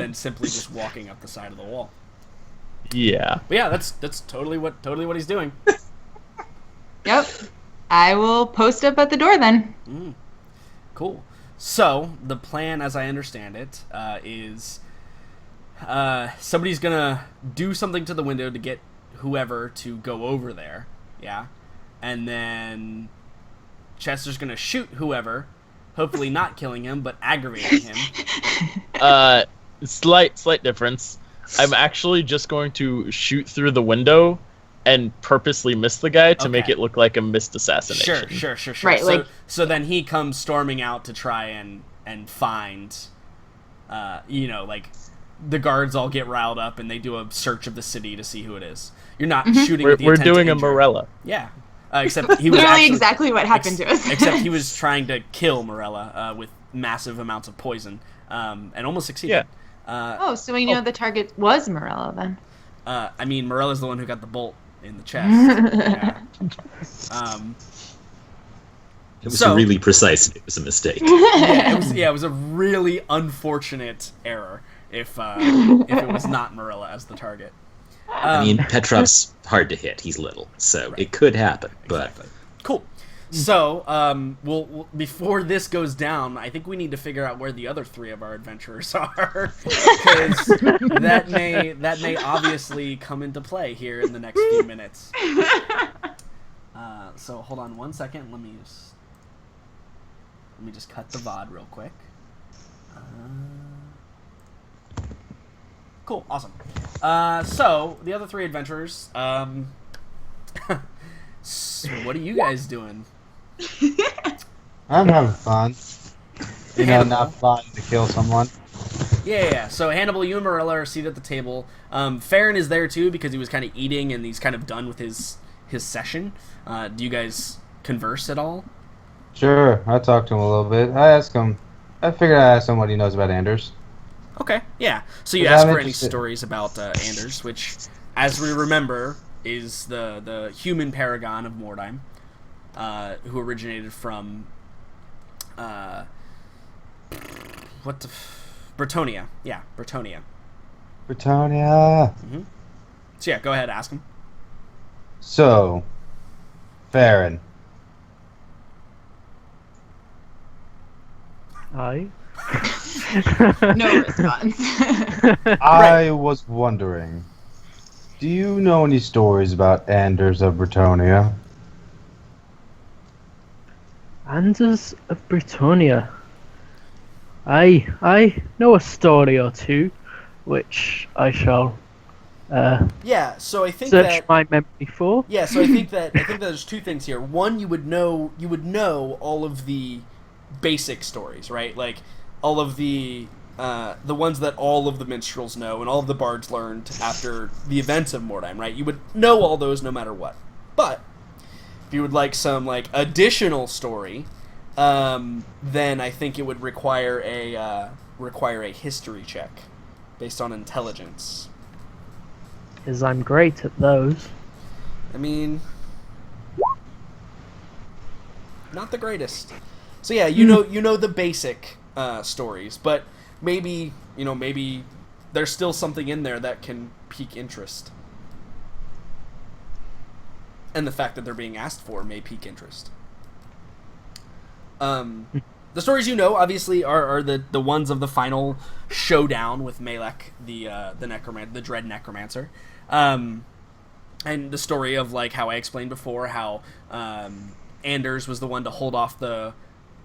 then simply just walking up the side of the wall. Yeah. But yeah, that's totally what he's doing. Yep. I will post up at the door then. Cool. So the plan, as I understand it, is somebody's gonna do something to the window to get whoever to go over there. Yeah, and then Chester's gonna shoot whoever, hopefully not killing him, but aggravating him. Slight difference. I'm actually just going to shoot through the window and purposely miss the guy to make it look like a missed assassination. Sure. Right, So then he comes storming out to try and find, like the guards all get riled up and they do a search of the city to see who it is. You're not shooting. We're doing a Morella. Yeah. Except he was literally exactly what happened to us. Except he was trying to kill Morella with massive amounts of poison, and almost succeeded. Yeah. So we know the target was Morella then. I mean, Morella's the one who got the bolt in the chest. Yeah. It was really precise. It was a mistake. It was a really unfortunate error if it was not Morella as the target. I mean, Petrov's hard to hit. He's little, so it could happen. But exactly. Cool. So, we'll before this goes down, I think we need to figure out where the other three of our adventurers are, because that may obviously come into play here in the next few minutes. So hold on one second. Let me just cut the VOD real quick. Cool, awesome. So the other three adventurers. So what are you guys doing? I'm having fun. Not fun to kill someone. Yeah. So Hannibal, you and Morella are seated at the table. Farron is there too because he was kind of eating and he's kind of done with his session. Do you guys converse at all? Sure, I talked to him a little bit. I figured I'd ask him what he knows about Anders. Okay, yeah. So you ask for any stories about Anders, which, as we remember, is the human paragon of Mordheim, who originated from Bretonia. Yeah, Bretonia. Bretonia. Mm-hmm. So yeah, go ahead, ask him. So, Farron. Aye. No response. I was wondering, do you know any stories about Anders of Bretonia? Anders of Bretonia. I know a story or two, which I shall So I think search my memory for. Yeah, so I think that there's two things here. One, you would know all of the basic stories, right? Like all of the ones that all of the minstrels know and all of the bards learned after the events of Mordheim, right? You would know all those no matter what. But if you would like some additional story, then I think it would require a history check based on intelligence. Because I'm great at those. I mean, not the greatest. So yeah, you know the basic stories, but maybe there's still something in there that can pique interest. And the fact that they're being asked for may pique interest. The stories obviously are the ones of the final showdown with Malek, the dread necromancer, and the story of how I explained before how Anders was the one to hold off the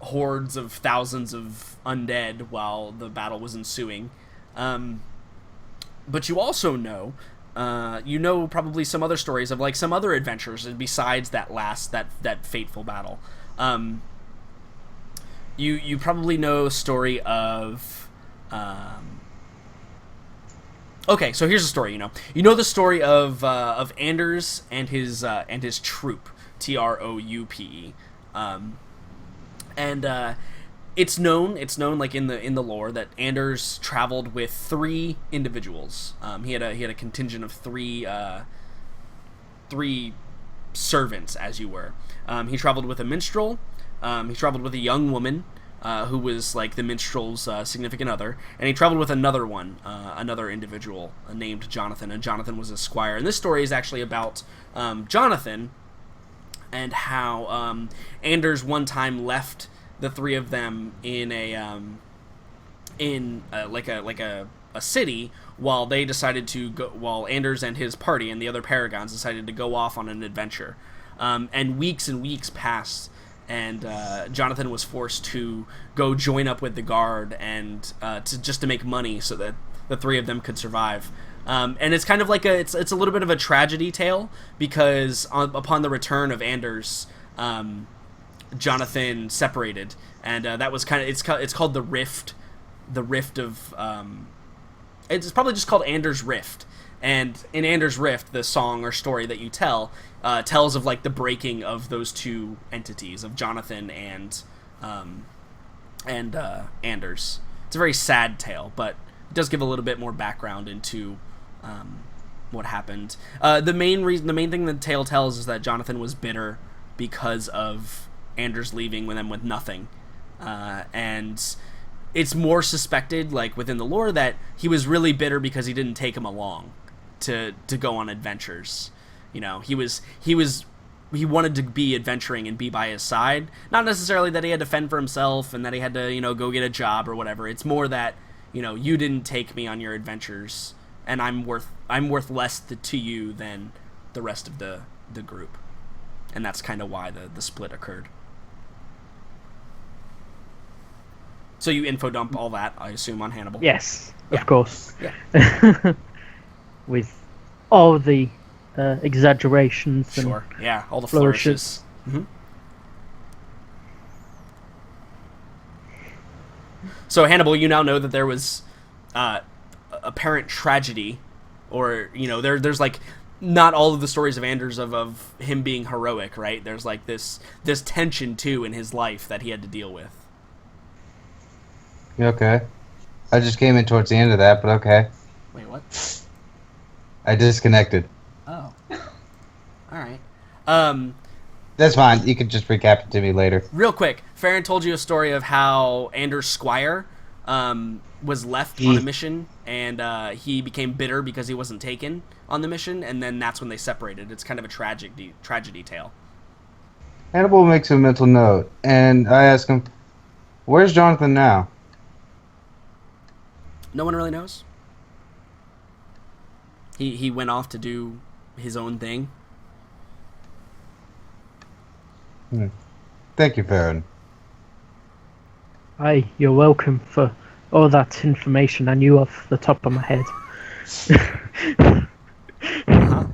hordes of thousands of undead while the battle was ensuing. But you also know probably some other stories of some other adventures besides that fateful battle. You probably know a story of okay, so here's a story. You know the story of Anders and his troop, Troupe, and it's known in the lore that Anders traveled with 3 individuals. He had a contingent of 3 servants, as you were. He traveled with a minstrel. He traveled with a young woman, who was like the minstrel's significant other, and he traveled with another one, another individual named Jonathan, and Jonathan was a squire. And this story is actually about Jonathan and how Anders one time left the three of them in a city while they decided to go, while Anders and his party and the other paragons decided to go off on an adventure. And weeks passed, and Jonathan was forced to go join up with the guard and to make money so that the three of them could survive. And it's kind of like it's a little bit of a tragedy tale, because upon the return of Anders, Jonathan separated, and that was kind of it's called the Rift of it's probably just called Anders' Rift. And in Anders' Rift, the song or story that you tell tells of like the breaking of those two entities, of Jonathan and Anders. It's a very sad tale, but it does give a little bit more background into what happened. The main thing the tale tells is that Jonathan was bitter because of Anders leaving with them with nothing, and it's more suspected, like within the lore, that he was really bitter because he didn't take him along to go on adventures. You know, he wanted to be adventuring and be by his side. Not necessarily that he had to fend for himself and that he had to, go get a job or whatever. It's more that, you didn't take me on your adventures, and I'm worth less to you than the rest of the group. And that's kind of why the split occurred. So you info dump all that, I assume, on Hannibal. Yes, Yeah. of course. Yeah. With all the exaggerations and Sure. Yeah, all the flourishes. flourishes. So Hannibal, you now know that there was apparent tragedy, or there's like not all of the stories of Anders of him being heroic, right? There's like this tension too in his life that he had to deal with. Okay. I just came in towards the end of that, but okay. Wait, what? I disconnected. Oh. All right. That's fine. You can just recap it to me later. Real quick, Farron told you a story of how Anders' squire was left on a mission, and he became bitter because he wasn't taken on the mission, and then that's when they separated. It's kind of a tragedy tale. Hannibal makes a mental note, and I ask him, "Where's Jonathan now?" No one really knows. He went off to do his own thing. Thank you, Farron. Aye, you're welcome for all that information I knew off the top of my head.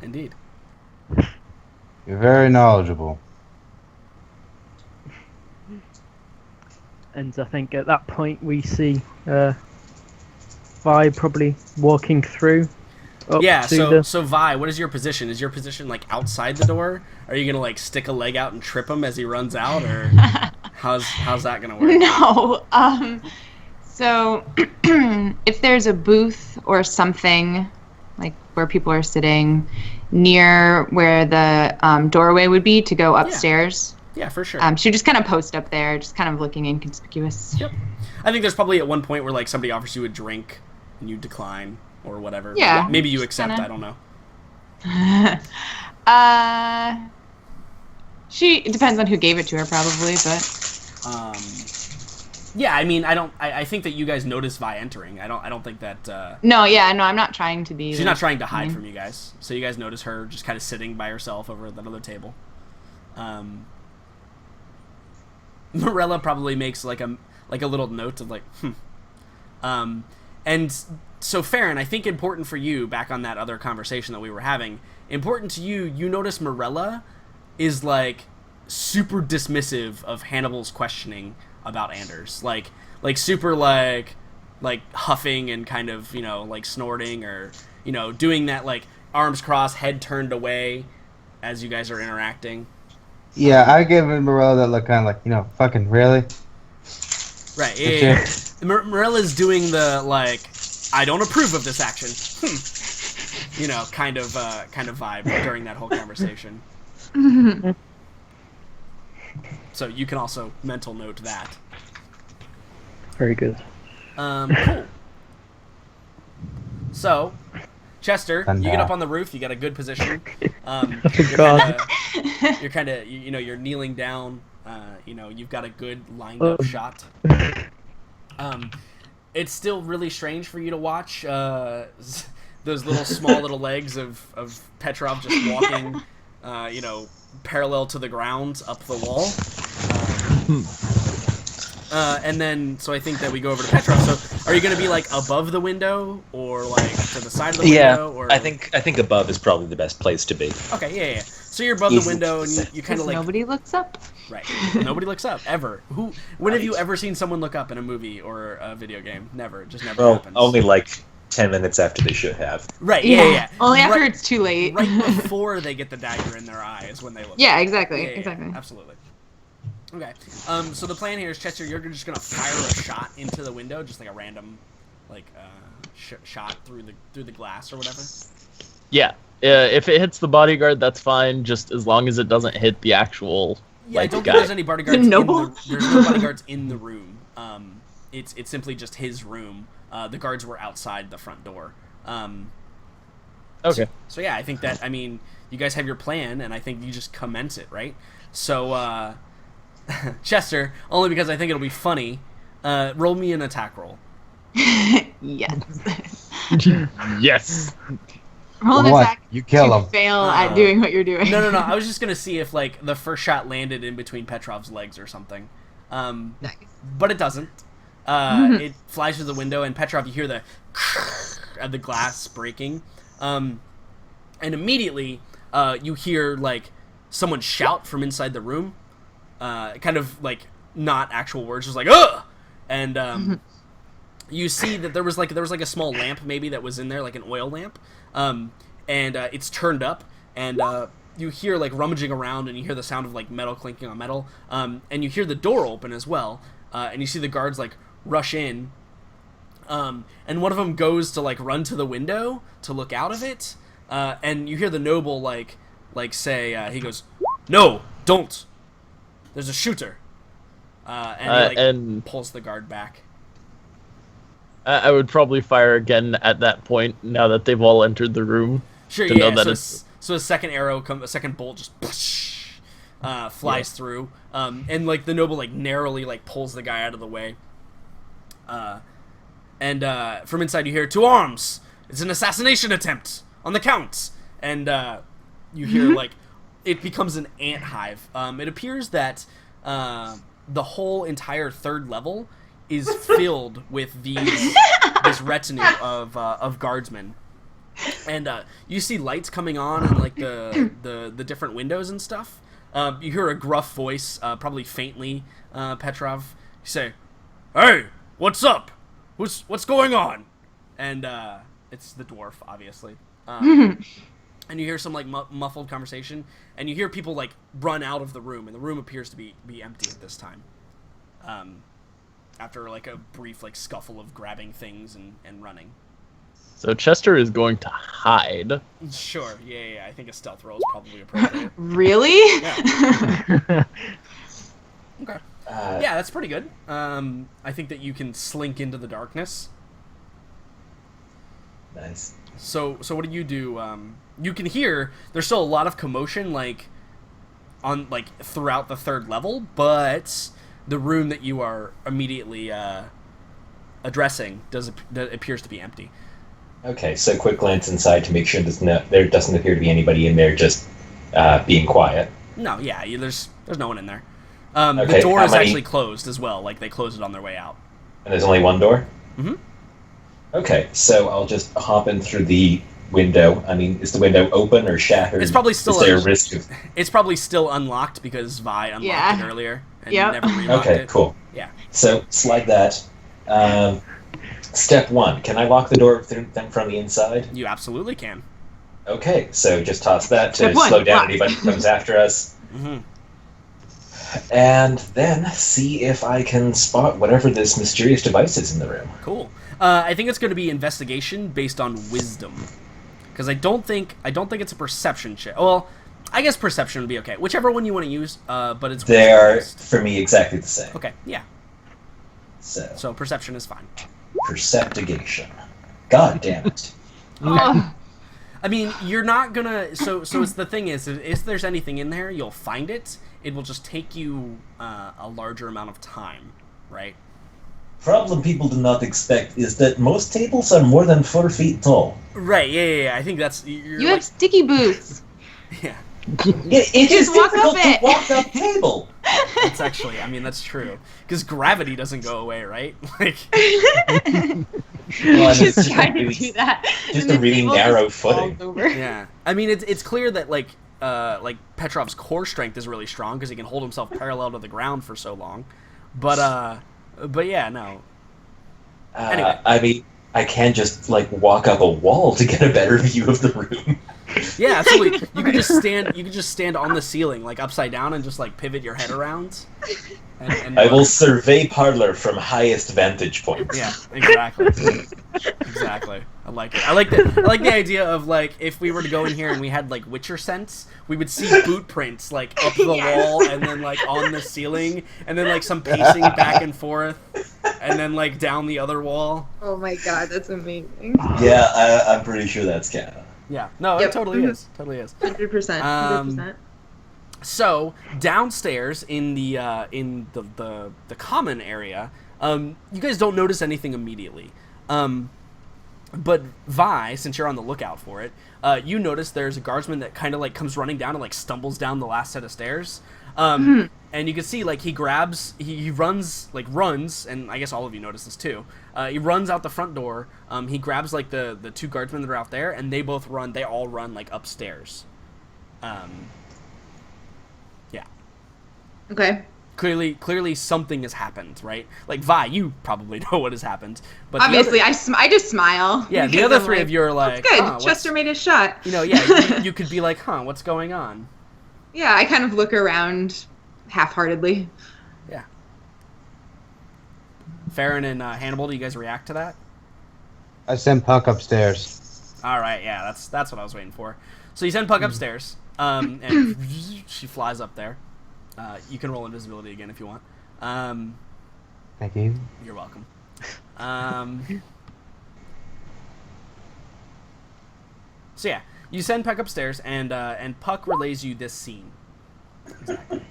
Indeed. You're very knowledgeable. And I think at that point we see Vi probably walking through. Yeah, so Vi, what is your position? Is your position like outside the door? Are you gonna like stick a leg out and trip him as he runs out, or how's that gonna work? No. So if there's a booth or something like where people are sitting near where the doorway would be to go upstairs. Yeah, for sure. She just kind of post up there, just kind of looking inconspicuous. Yep. I think there's probably at one point where like somebody offers you a drink and you decline or whatever. Yeah. Maybe you accept. Kinda. I don't know. It depends on who gave it to her, probably, but. Yeah, I mean, I think that you guys notice Vi entering. I don't think that. No, I'm not trying to be. She's not trying to hide from you guys. So you guys notice her just kind of sitting by herself over at that other table. Morella probably makes like a little note of like, and so Farron, I think important for you, back on that other conversation that we were having, important to you, you notice Morella is like super dismissive of Hannibal's questioning about Anders, like super like huffing and kind of like snorting or doing that like arms crossed, head turned away as you guys are interacting. Yeah, I give Morella that look, kind of like, fucking really? Right, yeah. Morella's doing the, like, I don't approve of this action. Kind of vibe during that whole conversation. So you can also mental note that. Very good. Cool. So, Chester, And, you get up on the roof. You got a good position. God. You're kind of, you're kneeling down. You've got a good lined up shot. It's still really strange for you to watch those little small little legs of Petrov just walking, parallel to the ground up the wall. And then, so I think that we go over to Petrov. So, are you going to be like above the window, or like to the side of the window? Or I think above is probably the best place to be. Okay, yeah. So you're above the window, and you kind of like nobody looks up. right. Nobody looks up ever. When have you ever seen someone look up in a movie or a video game? Never. It just never happens. Only like 10 minutes after they should have. Right. Yeah. Only after it's too late. Right before they get the dagger in their eye is when they look. Yeah, exactly. Yeah, exactly. Absolutely. Okay. So the plan here is, Chester, you're just gonna fire a shot into the window, just like a random, shot through the glass or whatever. Yeah. If it hits the bodyguard, that's fine. Just as long as it doesn't hit the actual. Yeah, I don't guy. think there's any bodyguards. Noble? There's no bodyguards in the room. It's simply just his room. The guards were outside the front door. Okay. So yeah, I think that, you guys have your plan, and I think you just commence it, right? So, Chester, only because I think it'll be funny, roll me an attack roll. Yes. Yes. Roll an What? attack You kill to him. fail at doing what you're doing. No. I was just gonna see if the first shot landed in between Petrov's legs or something. Nice. But it doesn't. It flies through the window, and Petrov, you hear the of the glass breaking, and immediately you hear someone shout from inside the room, kind of not actual words, just ugh, and you see that there was a small lamp maybe that was in there, like an oil lamp, and it's turned up, and you hear rummaging around, and you hear the sound of metal clinking on metal, and you hear the door open as well, and you see the guards rush in, and one of them goes to run to the window to look out of it, and you hear the noble say, he goes, "No, don't. There's a shooter," and he pulls the guard back. I would probably fire again at that point now that they've all entered the room. Sure, to yeah. know that So a second arrow a second bolt just flies through, and the noble narrowly pulls the guy out of the way. And from inside you hear, "To arms! It's an assassination attempt on the count!" And you hear it becomes an ant hive. It appears that the whole entire third level is filled with this retinue of guardsmen. And you see lights coming on in the different windows and stuff. You hear a gruff voice, probably faintly, Petrov. You say, "Hey, what's up? What's going on?" And it's the dwarf, obviously. And you hear some muffled conversation, and you hear people run out of the room, and the room appears to be empty at this time. After a brief scuffle of grabbing things and running. So Chester is going to hide. Sure, yeah. I think a stealth roll is probably appropriate. Really? Yeah. Okay. Yeah, that's pretty good. I think that you can slink into the darkness. Nice. So what do? You can hear there's still a lot of commotion throughout the third level, but the room that you are immediately addressing appears to be empty. Okay, so quick glance inside to make sure there doesn't appear to be anybody in there, just being quiet. No, yeah, there's no one in there. Okay, the door how is many- actually closed as well. They closed it on their way out. And there's only one door? Mm-hmm. Okay, so I'll just hop in through the window. Is the window open or shattered? It's probably still Is there a risk of... It's probably still unlocked because Vi unlocked it earlier and never relocked Okay, it. cool. Yeah. So, slide that. Step 1, can I lock the door from the inside? You absolutely can. Okay, so just toss that to Step 1, slow down lock. anybody who comes after us. Mm-hmm. And then see if I can spot whatever this mysterious device is in the room. Cool. I think it's going to be investigation based on wisdom, because I don't think it's a perception check. Well, I guess perception would be okay. Whichever one you want to use. But it's They are, for me, exactly the same. okay. Yeah. So perception is fine. Perceptigation. God damn it. Oh, I mean, you're not gonna. So it's the thing is, if there's anything in there, you'll find it. It will just take you a larger amount of time, right? Problem people do not expect is that most tables are more than 4 feet tall. Right. Yeah. I think that's. you have sticky boots. Yeah. It is Just walk difficult up to it. walk up table. It's actually. I mean, that's true because gravity doesn't go away, right? Like. Well, and it's Just trying to really- do that. just and a the really table narrow just falls footing. over. Yeah. I mean, it's clear that like Petrov's core strength is really strong because he can hold himself parallel to the ground for so long, but yeah, no. Anyway. I mean, I can just like walk up a wall to get a better view of the room. Yeah, absolutely. You can just stand on the ceiling, like upside down, and just like pivot your head around. And I will survey Parlor from highest vantage point. Yeah, exactly. Exactly. I like it. I like the idea of like if we were to go in here and we had like Witcher sense, we would see boot prints like up the wall and then like on the ceiling and then like some pacing back and forth and then like down the other wall. Oh my god, that's amazing. Yeah, I'm pretty sure that's canon. Yeah. No, Yep. it totally is. Totally is. 100%. 100%. So downstairs in the common area, you guys don't notice anything immediately. But Vi, since you're on the lookout for it, you notice there's a guardsman that kind of like comes running down and like stumbles down the last set of stairs. And you can see like he runs, and I guess all of you notice this too. He runs out the front door. He grabs like the 2 guardsmen that are out there, and they all run like upstairs. Okay. Clearly something has happened, right? Like Vi, you probably know what has happened, but Obviously, I just smile. yeah, the because other I'm 3 of you are like, that's good. huh, what's- Chester made his shot. You know, yeah, you could be like, huh, what's going on? Yeah, I kind of look around half-heartedly. Yeah. Farron and Hannibal, do you guys react to that? I sent Puck upstairs. All right, yeah, that's what I was waiting for. So you send Puck upstairs, and she flies up there. You can roll invisibility again if you want. Thank you. You're welcome. So yeah, you send Puck upstairs, and Puck relays you this scene. Exactly.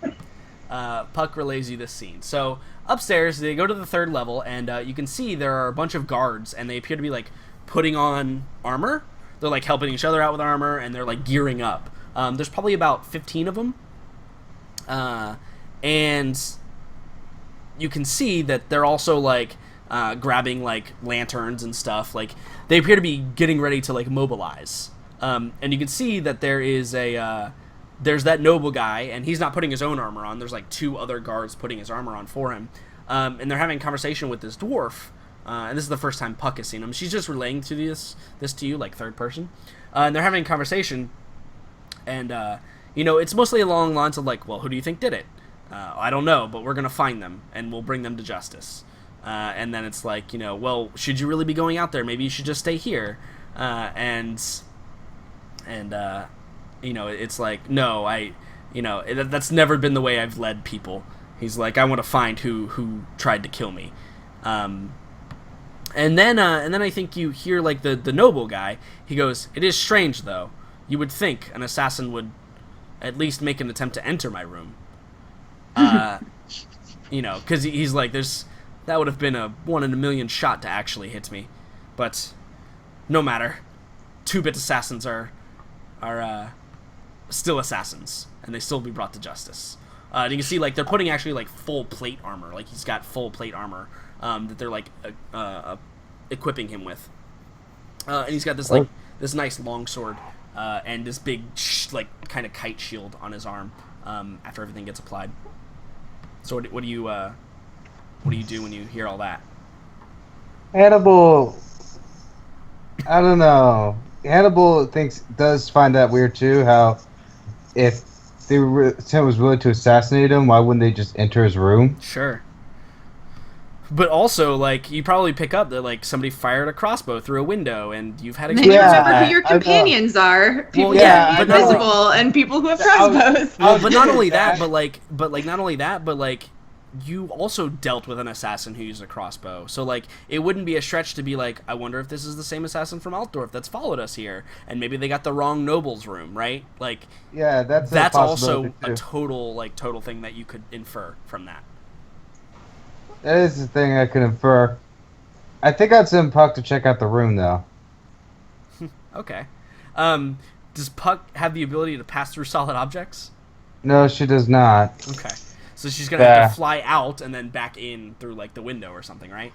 Puck relays you this scene. So upstairs, they go to the 3rd level, and you can see there are a bunch of guards, and they appear to be like putting on armor. They're like helping each other out with armor, and they're like gearing up. There's probably about 15 of them. And you can see that they're also like grabbing like lanterns and stuff. Like they appear to be getting ready to like mobilize. And you can see that there is there's that noble guy, and he's not putting his own armor on. There's like 2 other guards putting his armor on for him. And they're having a conversation with this dwarf. And this is the first time Puck has seen him. She's just relaying to this to you like 3rd person. And they're having a conversation, and you know, it's mostly along the lines of like, well, who do you think did it? I don't know, but we're going to find them, and we'll bring them to justice. And then it's like, you know, well, should you really be going out there? Maybe you should just stay here. And you know, it's like, no, that's never been the way I've led people. He's like, I want to find who tried to kill me. And then I think you hear like the noble guy. He goes, "It is strange, though. You would think an assassin would at least make an attempt to enter my room." You know, because he's like, that would have been a 1 in a million shot to actually hit me. But no matter, 2-bit assassins are still assassins, and they still be brought to justice. And you can see like they're putting actually like full plate armor. Like he's got full plate armor that they're like equipping him with. And he's got this like this nice long sword and this big like kind of kite shield on his arm after everything gets applied. So what do you do when you hear all that? Hannibal. I don't know. Hannibal does find that weird too. How if someone was willing to assassinate him, why wouldn't they just enter his room? Sure. But also, like, you probably pick up that, like, somebody fired a crossbow through a window, and you've had a... Then you Yeah, remember who your I know. companions are. People Well, yeah, who but can be not invisible and people who have crossbows. Well, but not only that, but not only that, but, like, you also dealt with an assassin who used a crossbow. So, like, it wouldn't be a stretch to be like, I wonder if this is the same assassin from Altdorf that's followed us here. And maybe they got the wrong noble's room, right? Like, Yeah, that's also a a total thing that you could infer from that. That is the thing I could infer. I think I'd send Puck to check out the room, though. Okay. Does Puck have the ability to pass through solid objects? No, she does not. Okay. So she's going to have to fly out and then back in through, like, the window or something, right?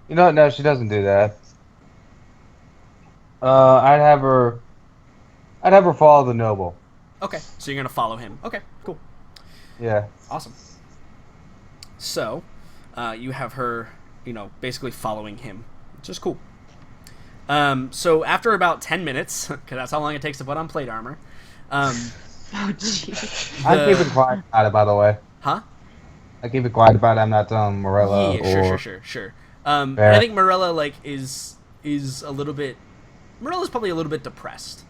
You know what? No, she doesn't do that. I'd have her follow the noble. Okay. So you're going to follow him. Okay, cool. Yeah. Awesome. So, you have her, basically following him, which is cool. So after about 10 minutes, because that's how long it takes to put on plate armor. Oh, jeez. I'm keeping quiet about it, by the way. Huh? I keep it quiet about it. I'm not telling Morella Sure. I think Morella, like, is a little bit... Morella's probably a little bit depressed.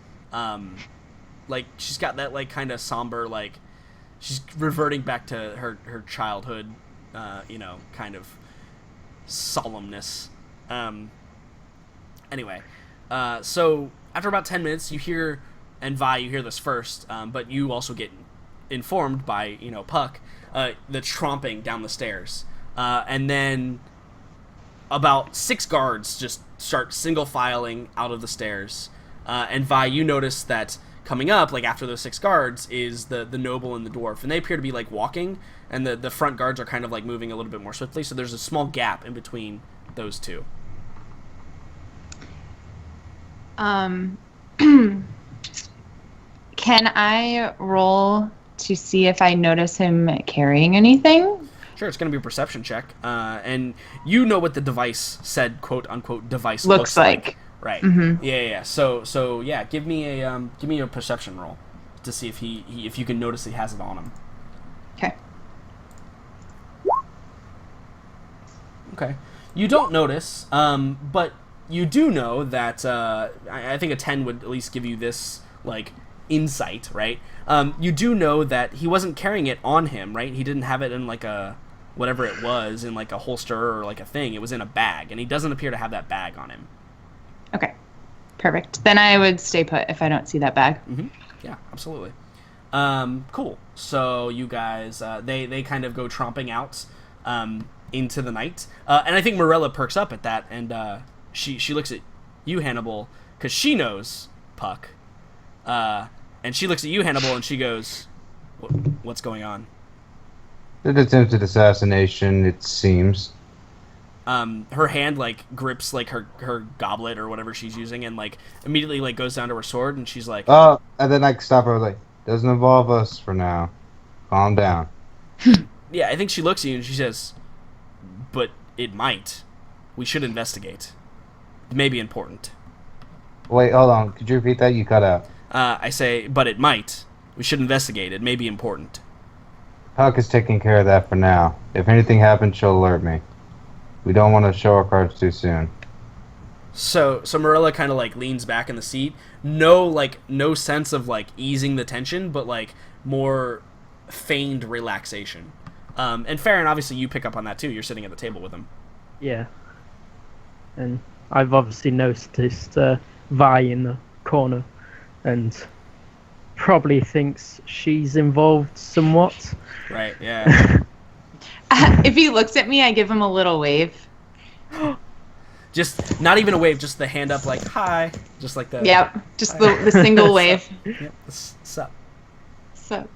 Like, she's got that, like, kind of somber, like... She's reverting back to her childhood, kind of solemnness. Anyway, so after about 10 minutes, you hear, and Vi, you hear this first, but you also get informed by, Puck, the tromping down the stairs. And then about 6 guards just start single filing out of the stairs. And Vi, you notice that coming up, like after those 6 guards, is the noble and the dwarf. And they appear to be like walking, and the front guards are kind of like moving a little bit more swiftly. So there's a small gap in between those two. Can I roll to see if I notice him carrying anything? Sure, it's going to be a perception check. And you know what the device said, quote unquote, device looks like. Right. Mm-hmm. Yeah. So yeah, give me a perception roll to see if if you can notice he has it on him. Okay. Okay. You don't notice, but you do know that I think a 10 would at least give you this, like, insight, right? You do know that he wasn't carrying it on him, right? He didn't have it in, like, a whatever it was, in, like, a holster or, like, a thing. It was in a bag, and he doesn't appear to have that bag on him. Okay. Perfect. Then I would stay put if I don't see that bag. Mm-hmm. Yeah, absolutely. Cool. So you guys, they kind of go tromping out into the night. And I think Morella perks up at that, and she looks at you, Hannibal, because she knows Puck. And she looks at you, Hannibal, and she goes, what's going on? An attempted assassination, it seems. Her hand, like, grips, like, her goblet or whatever she's using, and, like, immediately, like, goes down to her sword, and she's like... Oh, and then I stop her, like, doesn't involve us for now. Calm down. Yeah, I think she looks at you, and she says, but it might. We should investigate. It may be important. Wait, hold on. Could you repeat that? You cut out. I say, but it might. We should investigate. It may be important. Puck is taking care of that for now. If anything happens, she'll alert me. We don't want to show our cards too soon. So Morella kind of, like, leans back in the seat. No sense of, like, easing the tension, but, like, more feigned relaxation. And Farron, obviously, you pick up on that too. You're sitting at the table with him. Yeah. And I've obviously noticed Vi in the corner, and probably thinks she's involved somewhat. Right, yeah. If he looks at me, I give him a little wave. Just, not even a wave, just the hand up, like, hi. Just like the... Yep, just the single wave. Yep, sup. So.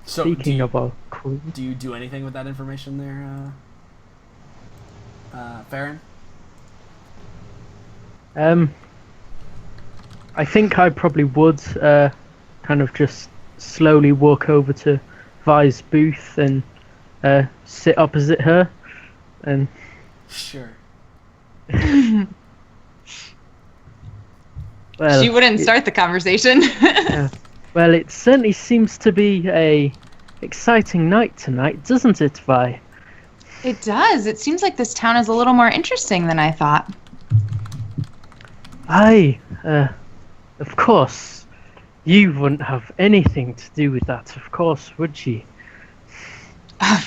So, Speaking of our queen. do you do anything with that information there, Farron? I think I probably would kind of just slowly walk over to Vi's booth and sit opposite her, and Sure. well, She wouldn't start the conversation. well, it certainly seems to be a exciting night tonight, doesn't it, Vi? It does. It seems like this town is a little more interesting than I thought. Aye, of course. You wouldn't have anything to do with that, of course, would you?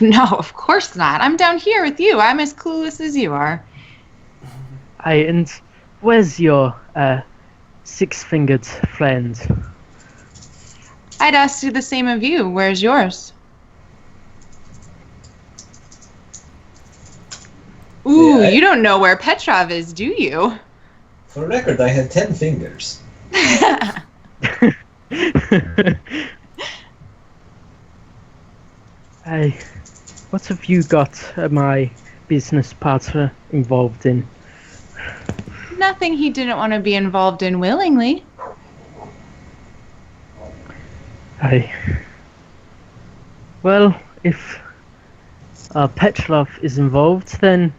No, of course not. I'm down here with you. I'm as clueless as you are. And where's your six-fingered friend? I'd ask you the same of you. Where's yours? Ooh, Yeah, you don't know where Petrov is, do you? For the record, I had 10 fingers. What have you got my business partner involved in? Nothing he didn't want to be involved in willingly. Well, if Petrov is involved, then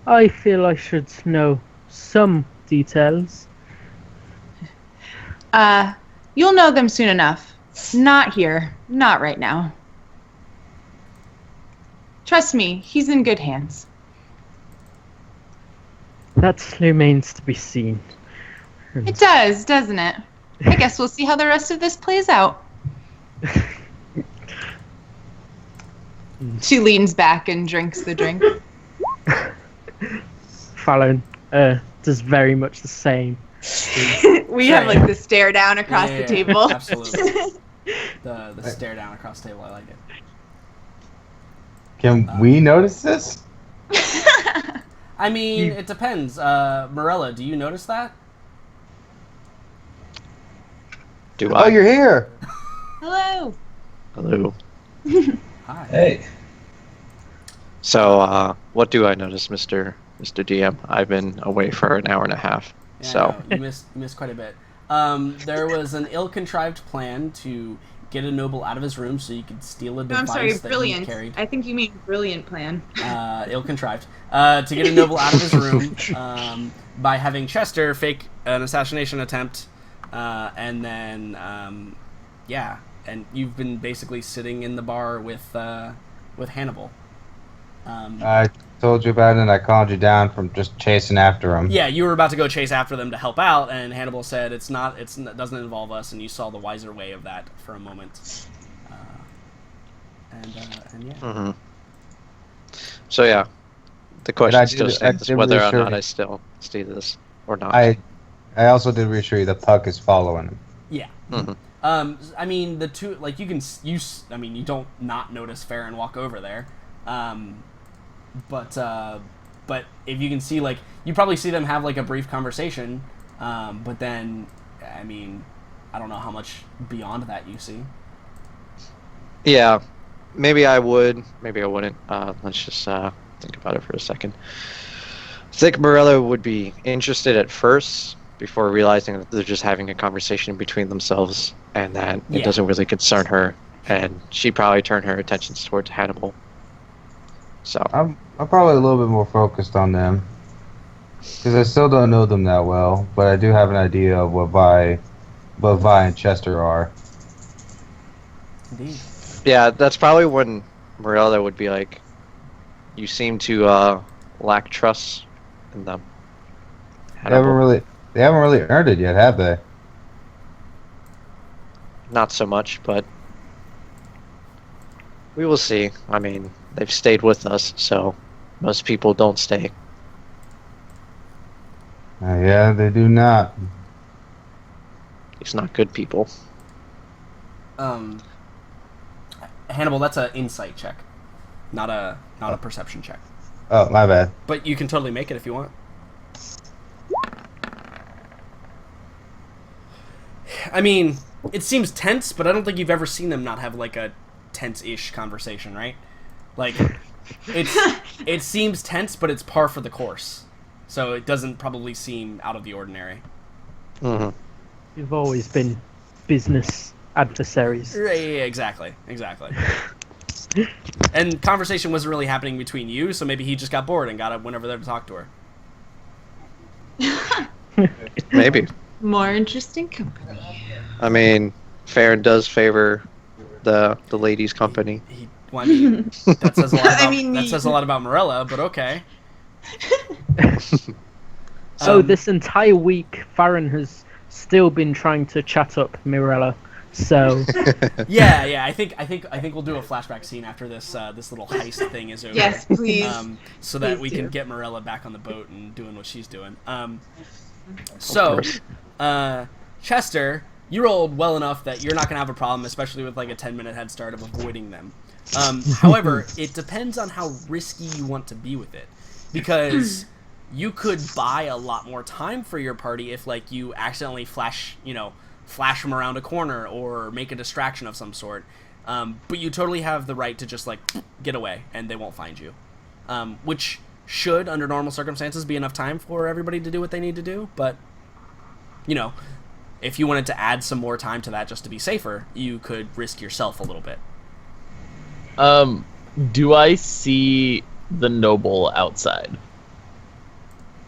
I feel I should know some details. You'll know them soon enough. Not here. Not right now. Trust me, he's in good hands. That remains to be seen. It does, doesn't it? I guess we'll see how the rest of this plays out. She leans back and drinks the drink. Fallon does very much the same. We have like the stare down across the table. Absolutely. The stare down across the table, I like it. Can we notice this? I mean, it depends. Morella, do you notice that? Do I? Oh, you're here. Hello. Hello. Hi. Hey. So, what do I notice, Mr. DM? I've been away for an hour and a half. Yeah, So, no, you missed quite a bit. There was an ill-contrived plan to get a noble out of his room so you could steal a No, device I'm sorry, that he brilliant. carried. I think you mean brilliant plan. Ill-contrived. To get a noble out of his room by having Chester fake an assassination attempt, and then, yeah, and you've been basically sitting in the bar with Hannibal. I told you about it, and I called you down from just chasing after him. Yeah, you were about to go chase after them to help out, and Hannibal said it doesn't involve us, and you saw the wiser way of that for a moment. And yeah. mhm. So yeah, the question still stands whether or not I still see this or not. I also did reassure you the puck is following him. Yeah. Mhm. I mean, the two, like, you don't not notice Farron walk over there. But if you can see, like, you probably see them have, like, a brief conversation, but then, I mean, I don't know how much beyond that you see. Yeah, maybe I would, maybe I wouldn't. Let's just think about it for a second. I think Morello would be interested at first before realizing that they're just having a conversation between themselves and that Yeah. it doesn't really concern her, and she'd probably turn her attentions towards Hannibal. So, I'm probably a little bit more focused on them because I still don't know them that well, but I do have an idea of what Vi and Chester are. Indeed. yeah, that's probably when Morello would be like, you seem to lack trust in them. They haven't really earned it yet, have they? Not so much, but we will see. I mean, they've stayed with us, so most people don't stay. Yeah, they do not. It's not good people. Hannibal, that's an insight check, not a perception check. Oh, my bad. But you can totally make it if you want. I mean, it seems tense, but I don't think you've ever seen them not have, like, a tense-ish conversation, right? Like, it seems tense, but it's par for the course. So it doesn't probably seem out of the ordinary. Mm-hmm. You've always been business adversaries. Yeah, exactly. And conversation wasn't really happening between you, so maybe he just got bored and went over there to talk to her. Maybe. More interesting company. I mean, Farron does favor the ladies' company. I mean, that says a lot about, I mean, that says a lot about Morella, but okay. So this entire week, Farron has still been trying to chat up Mirella. So Yeah. I think we'll do a flashback scene after this this little heist thing is over. Yes, please. So that Please we do. can get Morella back on the boat and doing what she's doing. course. Chester, you rolled well enough that you're not gonna have a problem, especially with like a 10-minute head start of avoiding them. However, it depends on how risky you want to be with it, because you could buy a lot more time for your party if like you accidentally flash them around a corner or make a distraction of some sort. But you totally have the right to just like get away and they won't find you, which should, under normal circumstances, be enough time for everybody to do what they need to do. But if you wanted to add some more time to that just to be safer, you could risk yourself a little bit. Do I see the noble outside?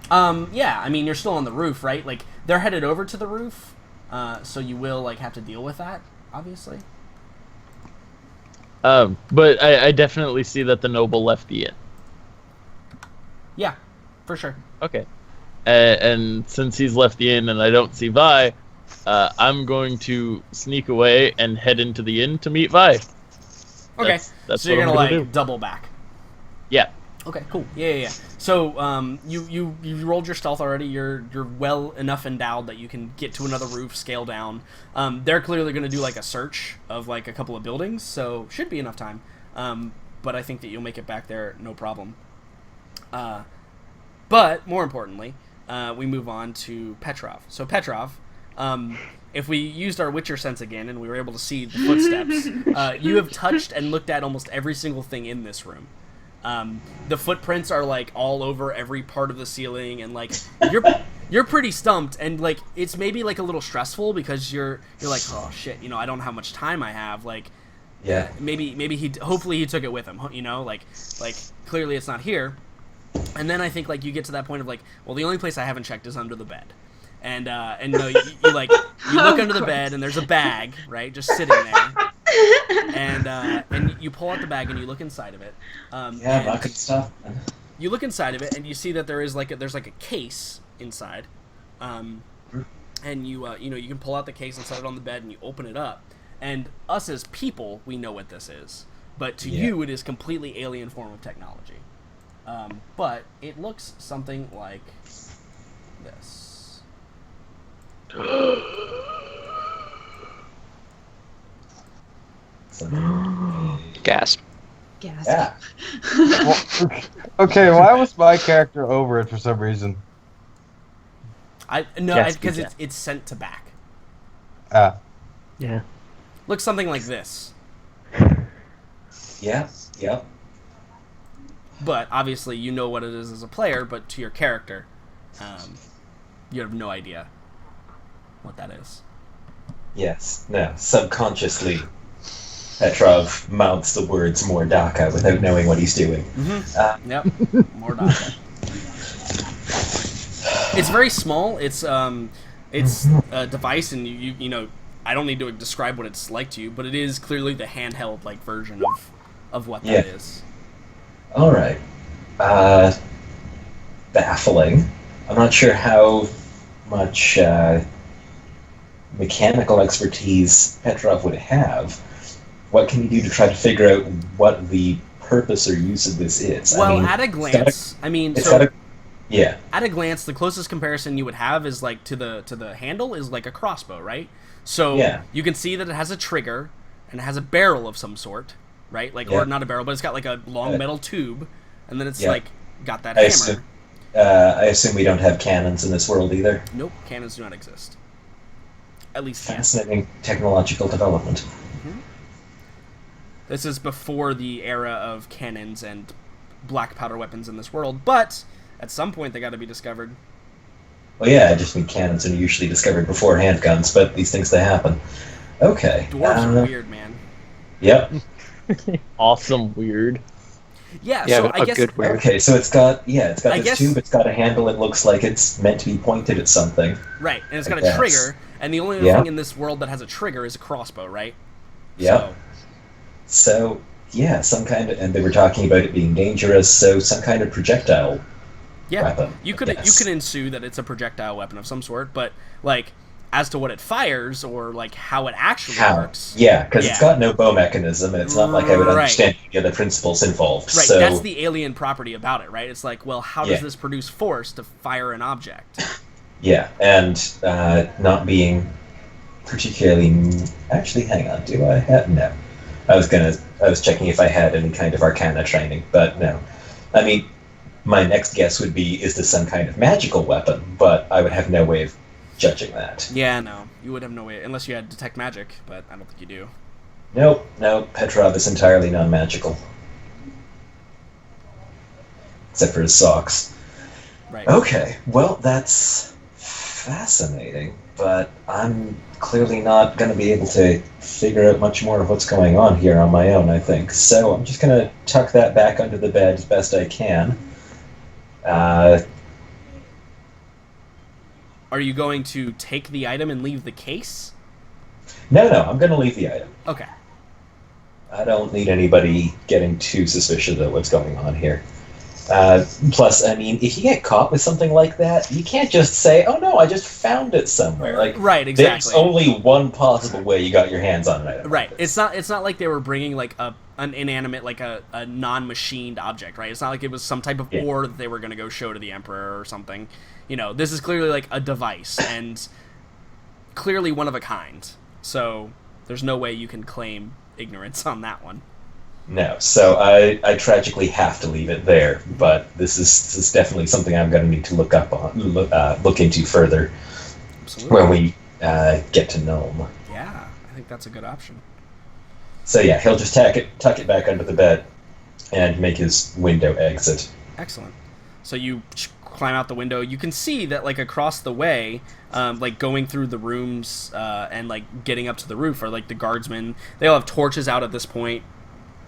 Yeah, I mean, you're still on the roof, right? Like, they're headed over to the roof, so you will, like, have to deal with that, obviously. But I definitely see that the noble left the inn. Yeah, for sure. Okay. And since he's left the inn and I don't see Vi, I'm going to sneak away and head into the inn to meet Vi. Okay, That's so you're what gonna, I'm like, do. double back. Yeah. Okay, cool. Yeah. So, you rolled your stealth already. You're well enough endowed that you can get to another roof, scale down. They're clearly going to do like a search of like a couple of buildings, so should be enough time. But I think that you'll make it back there, no problem. But more importantly, we move on to Petrov. So Petrov, if we used our Witcher sense again and we were able to see the footsteps, you have touched and looked at almost every single thing in this room. The footprints are like all over every part of the ceiling, and like you're pretty stumped, and like it's maybe like a little stressful because you're like, oh shit, I don't know how much time I have. Like, Yeah. maybe hopefully he took it with him, like clearly it's not here. And then I think like you get to that point of like, well, the only place I haven't checked is under the bed. And no, you look under the bed and there's a bag, right, just sitting there, and you pull out the bag and you look inside of it. Yeah, not good stuff. You look inside of it and you see that there's like a case inside, and you can pull out the case and set it on the bed and you open it up. And us as people, we know what this is, but to you, it is completely alien form of technology. But it looks something like this. Gasp. Gasp. Yeah. Okay, why was my character over it for some reason? Yes, Because yeah. it's sent to back. yeah. Looks something like this. Yeah. Yep. But obviously, you know what it is as a player. But to your character, you have no idea what that is. Yes. No. Subconsciously, Petrov mouths the words "Mordaka" without knowing what he's doing. Yep, more data. It's very small. It's a device, and you I don't need to describe what it's like to you, but it is clearly the handheld like version of what that Yeah. is. All right. Baffling. I'm not sure how much mechanical expertise Petrov would have. What can you do to try to figure out what the purpose or use of this is? Well, at a glance, Yeah. at a glance, the closest comparison you would have is like to the handle is like a crossbow, right? So Yeah. you can see that it has a trigger and it has a barrel of some sort, right? Like, or Yeah. not a barrel, but it's got like a long metal tube, and then it's Yeah. like got that I hammer. assume we don't have cannons in this world either. Nope, cannons do not exist. At least yet. Fascinating technological development. This is before the era of cannons and black powder weapons in this world, but at some point they got to be discovered. Well, yeah, I just mean cannons are usually discovered before handguns, but these things, they happen. Okay. Dwarves are weird, man. Yep. Awesome weird. Yeah, Yeah, so I a guess good weird. Okay, so it's got I this guess- tube, it's got a handle, it looks like it's meant to be pointed at something. right, and it's got a Yes. trigger, and the only other Yeah. thing in this world that has a trigger is a crossbow, right? Yep. So, yeah, some kind of, and they were talking about it being dangerous, so some kind of projectile Yeah, weapon. you could Yes. ensue that it's a projectile weapon of some sort, but like as to what it fires or like how it actually works. Yeah, because it's got no bow mechanism, and it's not like I would understand the other principles involved. Right, so... that's the alien property about it, right? It's like, well, how does this produce force to fire an object? Yeah, and not being particularly... Actually, hang on, do I have... No. I was checking if I had any kind of Arcana training, but no. I mean, my next guess would be, is this some kind of magical weapon? But I would have no way of judging that. Yeah, no. You would have no way, unless you had Detect Magic, but I don't think you do. Nope, Petrov is entirely non-magical. Except for his socks. Right. Okay, well, that's fascinating, but I'm clearly not going to be able to figure out much more of what's going on here on my own, I think. So I'm just going to tuck that back under the bed as best I can. Are you going to take the item and leave the case? No, I'm going to leave the item. Okay. I don't need anybody getting too suspicious of what's going on here. Plus, I mean, if you get caught with something like that, you can't just say, "Oh no, I just found it somewhere." Like, right, exactly. There's only one possible way you got your hands on an item. Right. Like it's not like they were bringing like an inanimate, like a non-machined object, right? It's not like it was some type of ore that they were going to go show to the Emperor or something. You know, this is clearly like a device and clearly one of a kind. So there's no way you can claim ignorance on that one. No, so I tragically have to leave it there, but this is definitely something I'm going to need to look into further. Absolutely. When we get to Nome. Yeah, I think that's a good option. So yeah, he'll just tuck it back under the bed and make his window exit. Excellent. So you climb out the window. You can see that like across the way, like going through the rooms and like getting up to the roof are like the guardsmen. They all have torches out at this point.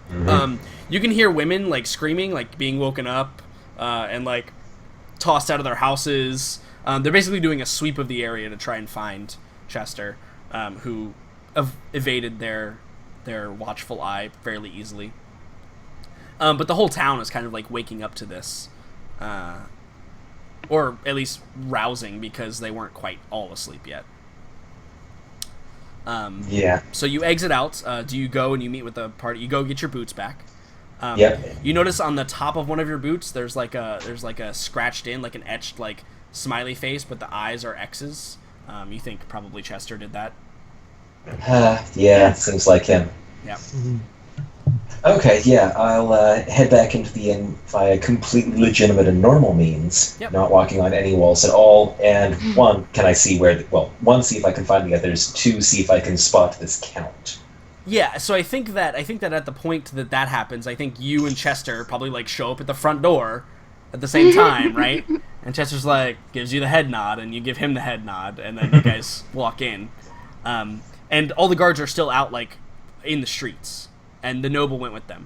Mm-hmm. You can hear women like screaming, like being woken up and like tossed out of their houses. They're basically doing a sweep of the area to try and find Chester, who evaded their watchful eye fairly easily. But the whole town is kind of like waking up to this, or at least rousing because they weren't quite all asleep yet. Yeah. So you exit out. Do you go and you meet with the party? You go get your boots back. Yep. You notice on the top of one of your boots, there's like a scratched in, like an etched like smiley face, but the eyes are X's. You think probably Chester did that. Yeah, seems like him. Yeah. Okay, yeah, I'll head back into the inn via completely legitimate and normal means, not walking on any walls at all, and one, can I see where, one, see if I can find the others, two, see if I can spot this count. Yeah, so I think that at the point that happens, I think you and Chester probably like show up at the front door at the same time, right? And Chester's like, gives you the head nod, and you give him the head nod, and then you guys walk in. And all the guards are still out, like, in the streets. And the noble went with them.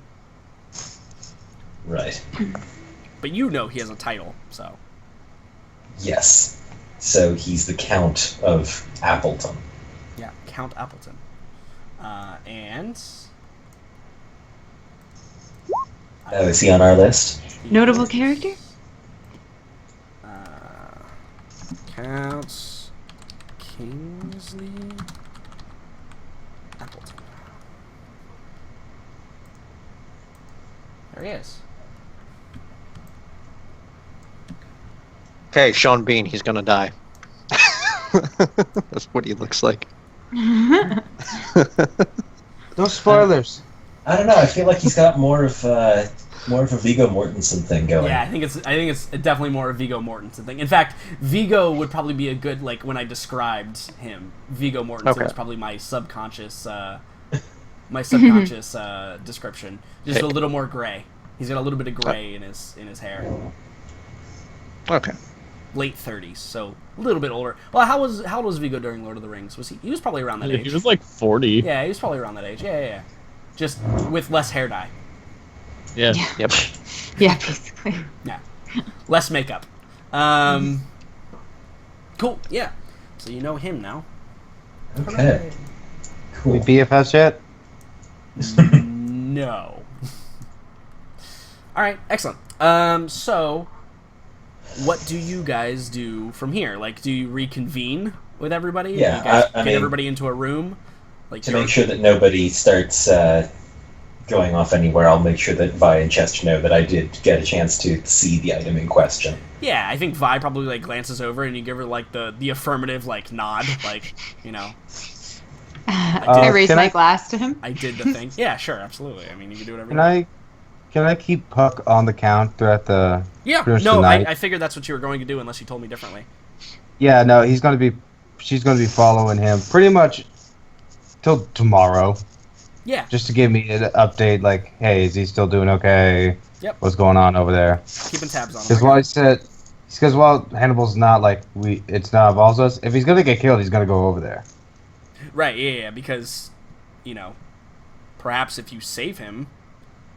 Right. But you know he has a title, so. Yes. So he's the Count of Appleton. Yeah, Count Appleton. And... Oh, is he on our list? Notable character? Count Kingsley Appleton. There he is. Okay, Sean Bean, he's gonna die. That's what he looks like. No spoilers. I don't know. I feel like he's got more of a Viggo Mortensen thing going. Yeah, I think it's definitely more a Viggo Mortensen thing. In fact, Viggo would probably be a good, like, when I described him, Viggo Mortensen was probably my subconscious description. Just a little more gray. He's got a little bit of gray in his hair. Okay. Late 30s, so a little bit older. Well, how old was Viggo during Lord of the Rings? He was probably around that age. He was like 40. Yeah, he was probably around that age. Yeah. Just with less hair dye. Yeah. Yep. Yeah, basically. Yeah. Less makeup. Cool. Yeah. So you know him now. Okay. Cool. We BFFs yet? No. All right. Excellent. So what do you guys do from here? Like, do you reconvene with everybody? Yeah, do you guys I get mean, everybody into a room? Like to make sure that nobody starts going off anywhere, I'll make sure that Vi and Chester know that I did get a chance to see the item in question. Yeah, I think Vi probably like glances over and you give her like the affirmative like nod, like, you know, I raise can my I- glass to him. I did the thing. Yeah, sure, absolutely. I mean, you can do whatever. Can you want. I keep Puck on the count throughout the Yeah, pretty much no, the night? I figured that's what you were going to do unless you told me differently. Yeah, no, she's gonna be following him pretty much till tomorrow, Yeah, just to give me an update. Like, hey, is he still doing okay? Yep. What's going on over there? keeping tabs on him. Because while I said, because while Hannibal's not like it's not involves us. If he's gonna get killed, he's gonna go over there. Right, yeah, because, you know, perhaps if you save him,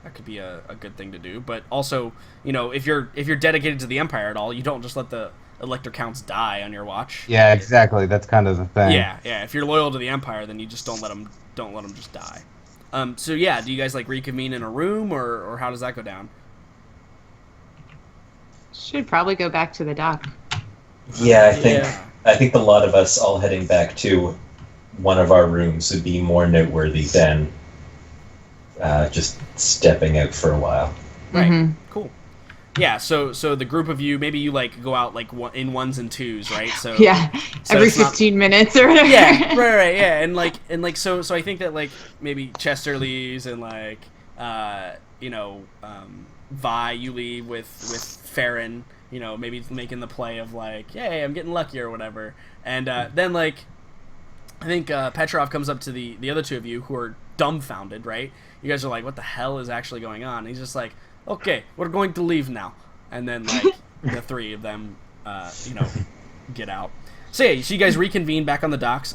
that could be a good thing to do. But also, you know, if you're dedicated to the Empire at all, you don't just let the Elector Counts die on your watch. Yeah, exactly. That's kind of the thing. Yeah. If you're loyal to the Empire, then you just don't let them just die. So yeah, do you guys like reconvene in a room, or how does that go down? Should probably go back to the dock. Yeah, Yeah. I think the lot of us all heading back to one of our rooms would be more noteworthy than just stepping out for a while. Right. Mhm. Cool. Yeah. So the group of you, maybe you like go out like in ones and twos, right? So Yeah, so every it's not- 15 minutes or whatever. yeah, right, yeah, and like so I think that like maybe Chester leaves and like you know, Vi, you leave with Farron, you know, maybe making the play of like, hey, I'm getting lucky or whatever, and then like I think Petrov comes up to the other two of you who are dumbfounded, right? You guys are like, what the hell is actually going on? And he's just like, okay, we're going to leave now, and then like the three of them you know, get out. So yeah, so you guys reconvene back on the docks.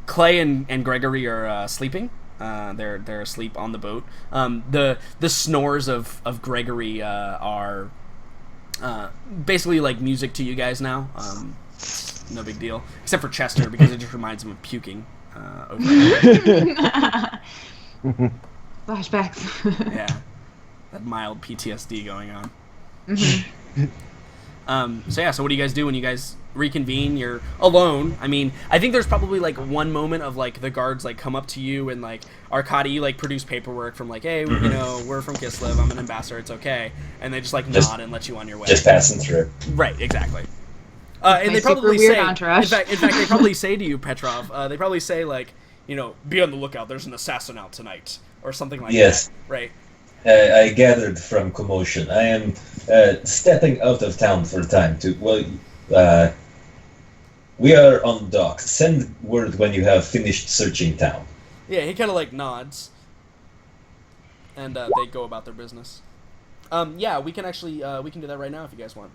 Clay and Gregory are sleeping. They're asleep on the boat. The snores of Gregory are basically like music to you guys now. No big deal, except for Chester because it just reminds him of puking. Over Flashbacks. yeah, that mild PTSD going on. Mhm. So yeah, so what do you guys do when you guys reconvene? You're alone. I mean, I think there's probably like one moment of like the guards like come up to you and like Arkady like produce paperwork from like, hey, you know, we're from Kislev, I'm an ambassador, it's okay, and they just like nod and let you on your way. Just passing through. Right, exactly. And My they probably super weird say, entourage. in fact, they probably say to you, Petrov, they probably say like, you know, be on the lookout. There's an assassin out tonight, or something like Yes. that. Right. I gathered from commotion. I am stepping out of town for a time to. Well, we are on dock. Send word when you have finished searching town. Yeah, he kind of like nods, and they go about their business. Yeah, we can actually we can do that right now if you guys want.